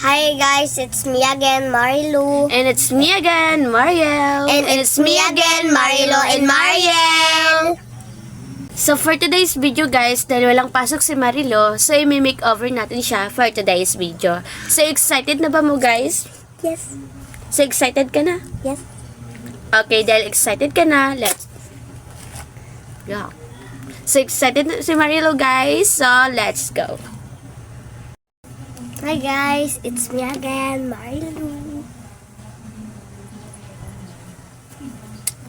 Hi guys, it's me again, Marilu. And it's me again, Mariel. And it's me again, Marilo and Mariel. So for today's video guys, dahil walang pasok si Marilo, so i-makeover natin siya for today's video. So excited na ba mo guys? Yes. So excited ka na? Yes. Okay, dahil excited ka na, let's go. So excited na si Marilo guys, so let's go. Hi guys, it's me again, Marilu.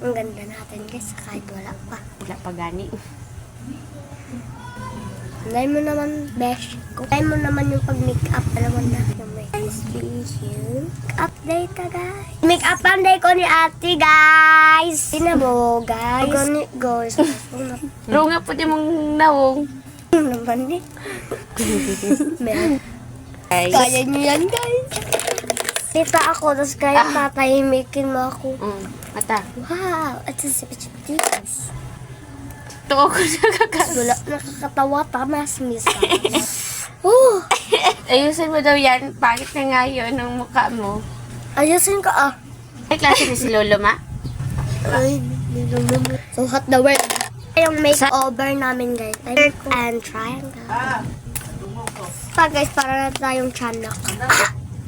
Ang ganda natin guys, kahit wala pa. Wala pa gani. Hinay mo naman, besh. Hinay mo naman yung pag-makeup. Alam na yung guys, video. Update ka guys. Make-up day ko ni ate guys. Tinabo guys. Ganit guys. Pero nga po di mong nawong. Naman eh. Meron. Guys. Kaya nyo yan, guys. Tita ako, tapos kaya tatahimikin mo ako. Mata. Wow, it's a sipit-sipit. Tuko ko nakakakas. Wala, nakakatawa, tamas, miss. Oh, Ayusin mo daw yan. Pangit na nga yun ng mukha mo. ayusin ka ah. Ay, klase ni si Lolo, ma? Ay, so hot the world. Yung makeover namin, guys. And triangle. Pa guys, para na tayong tiyanak.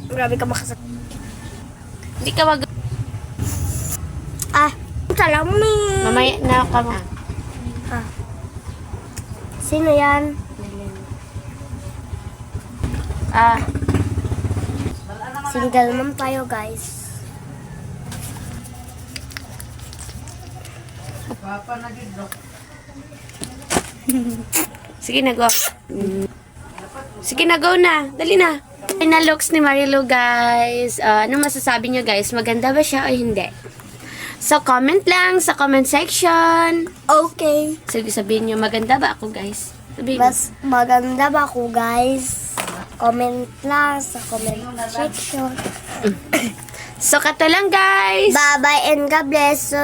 Grabe ka makasat. Hindi ka mag... Salami. Mamaya na ka mo. Sino yan? Single mom tayo, guys. Sige na, go. Sige na, go na. Dali na. Final looks ni Marilu, guys. Ano masasabi nyo, guys? Maganda ba siya o hindi? So, comment lang sa comment section. Okay. Sige, sabihin nyo, maganda ba ako, guys? Sabihin nyo. Mas maganda ba ako, guys? Comment lang sa comment section. So, kato lang, guys. Bye-bye and God bless. So,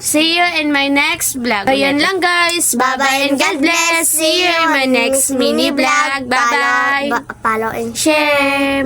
see you in my next vlog. Ayun lang, guys. Bye-bye and God bless. See you in my next mini vlog. Bye-bye. Follow and Share. share.